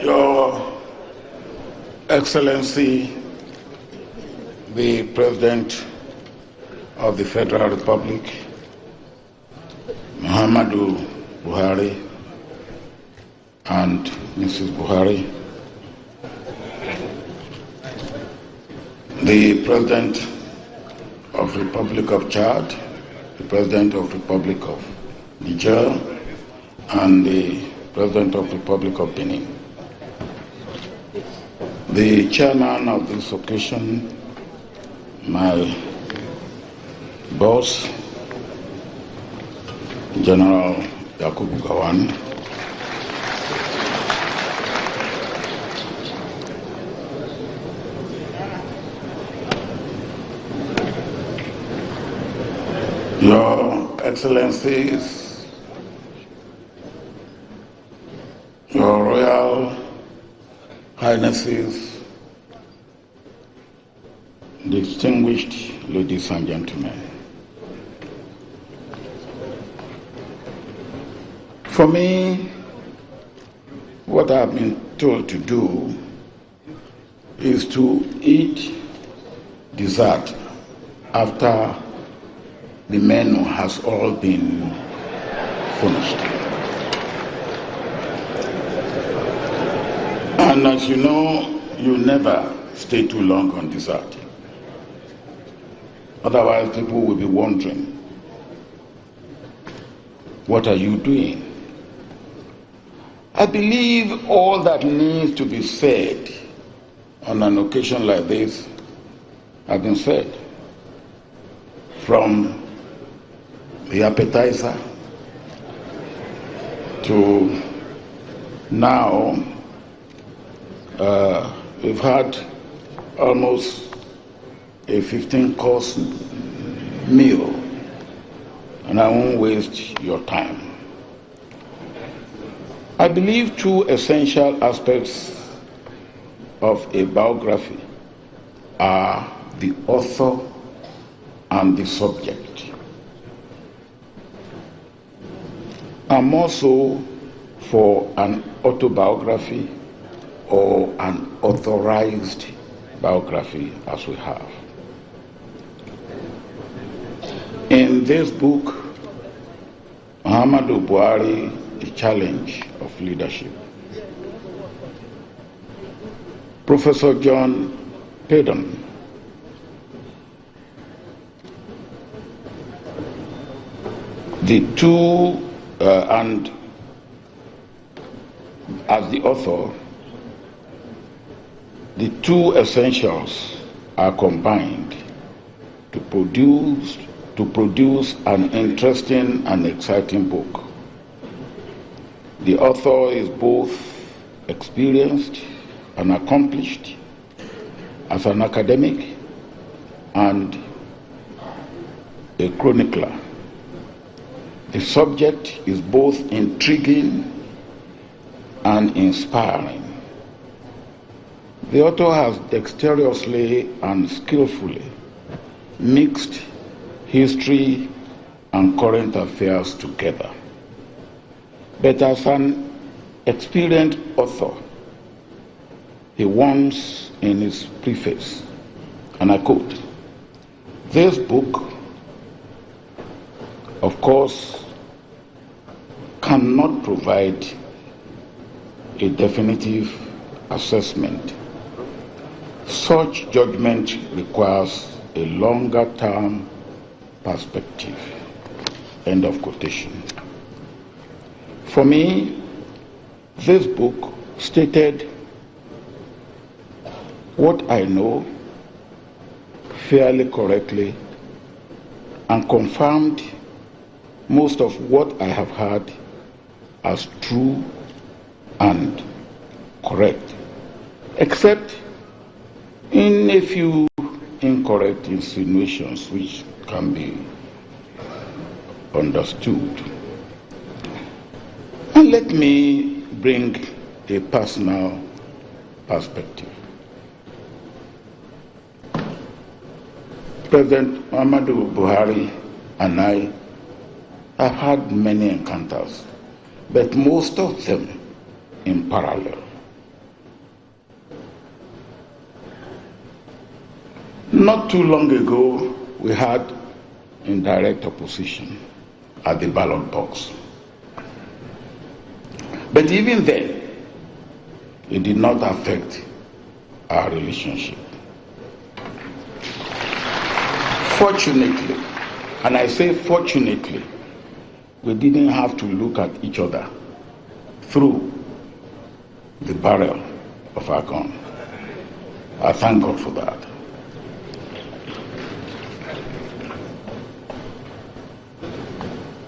Your Excellency, the President of the Federal Republic, Muhammadu Buhari, and Mrs. Buhari, the President of the Republic of Chad, the President of the Republic of Niger, and the President of the Republic of Benin. The chairman of this occasion, my boss, General Yakubu Gowon, Your Excellencies, Your Royal Highnesses, distinguished ladies and gentlemen. For me, what I've been told to do is to eat dessert after the menu has all been finished. And as you know, you never stay too long on dessert. Otherwise, people will be wondering, what are you doing? I believe all that needs to be said on an occasion like this have been said. From the appetizer to now, we've had almost a 15-course meal, and I won't waste your time. I believe two essential aspects of a biography are the author and the subject, and more so for an autobiography or an authorized biography as we have. In this book, Muhammadu Buhari, The Challenge of Leadership, Professor John Payton and as the author, the two essentials are combined to produce an interesting and exciting book. The author is both experienced and accomplished as an academic and a chronicler. The subject is both intriguing and inspiring. The author has dexterously and skillfully mixed history and current affairs together. But as an experienced author, he warns in his preface, and I quote, "This book, of course, cannot provide a definitive assessment. Such judgment requires a longer-term perspective." End of quotation. For me, this book stated what I know fairly correctly and confirmed most of what I have heard as true and correct, except in a few incorrect insinuations which can be understood. And let me bring a personal perspective. President Muhammadu Buhari and I have had many encounters, but most of them in parallel. Not too long ago, we had indirect opposition at the ballot box. But even then, it did not affect our relationship. Fortunately, and I say fortunately, we didn't have to look at each other through the barrel of our gun. I thank God for that.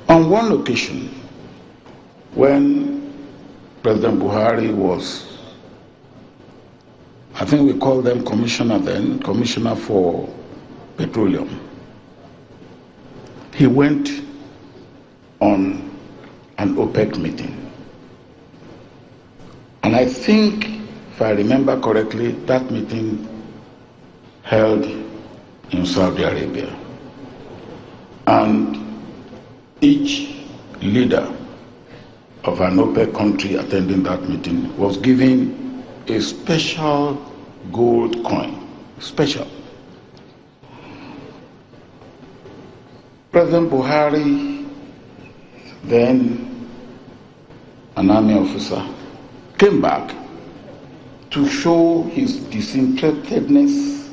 On one occasion, when President Buhari was, I think we called them commissioner then, commissioner for petroleum, he went on an OPEC meeting. And I think, if I remember correctly, that meeting held in Saudi Arabia. And each leader of an OPEC country attending that meeting was given a special gold coin. Special. President Buhari, then an army officer, came back to show his disinterestedness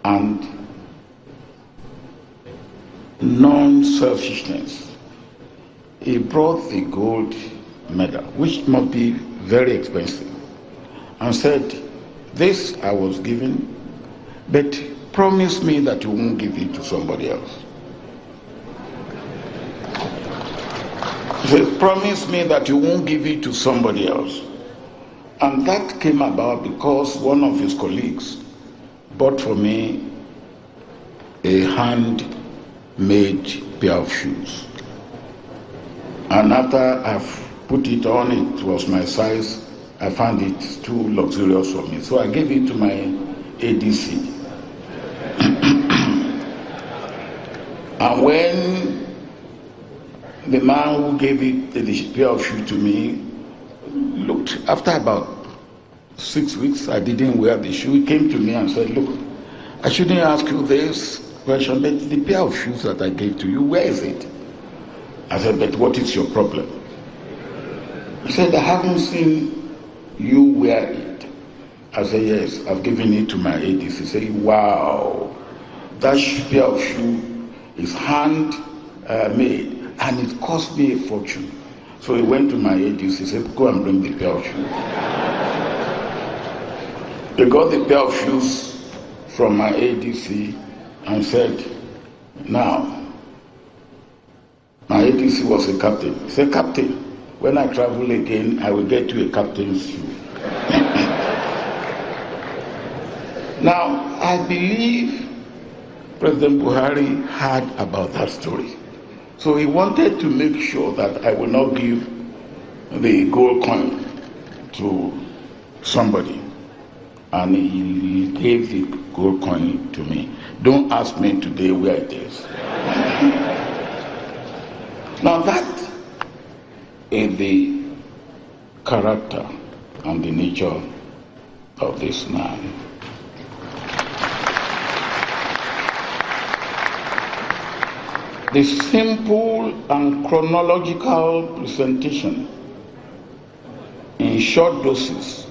and non-selfishness. He brought the gold medal, which must be very expensive, and said, "This I was given, but promise me that you won't give it to somebody else." He said, "Promise me that you won't give it to somebody else." And that came about because one of his colleagues bought for me a hand-made pair of shoes. And after I've put it on, it was my size, I found it too luxurious for me. So I gave it to my ADC. And when the man who gave it, the pair of shoes to me, looked, after about 6 weeks, I didn't wear the shoe. He came to me and said, "Look, I shouldn't ask you this question, but the pair of shoes that I gave to you, where is it?" I said, "But what is your problem?" He said, "I haven't seen you wear it." I said, "Yes, I've given it to my ADC." He said, "Wow, that pair of shoe is hand made, and it cost me a fortune." So he went to my ADC, he said, "Go and bring the pair of shoes." He got the pair of shoes from my ADC and said, "Now," my ADC was a captain. He said, "Captain, when I travel again, I will get you a captain's shoe." Now, I believe President Buhari heard about that story. So he wanted to make sure that I will not give the gold coin to somebody. And he gave the gold coin to me. Don't ask me today where it is. Now that is the character and the nature of this man. The simple and chronological presentation in short doses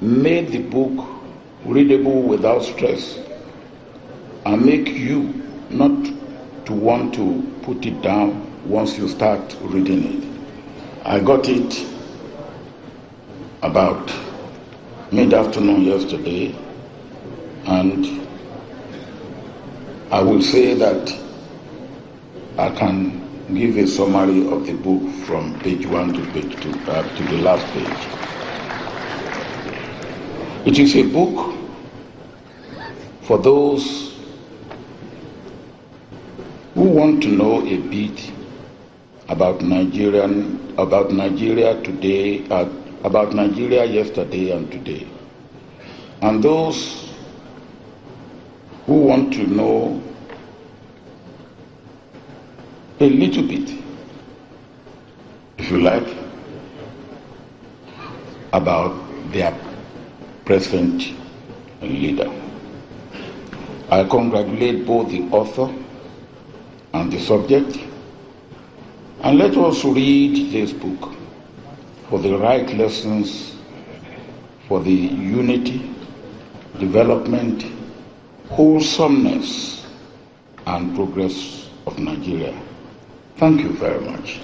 made the book readable without stress and make you not to want to put it down once you start reading it. I got it about mid-afternoon yesterday, and I will say that I can give a summary of the book from page 1 to page 2, to the last page. It is a book for those who want to know a bit about Nigeria today, about Nigeria yesterday and today, and those who want to know a little bit, if you like, about their present leader. I congratulate both the author and the subject, and let us read this book for the right lessons for the unity, development, wholesomeness, and progress of Nigeria. Thank you very much.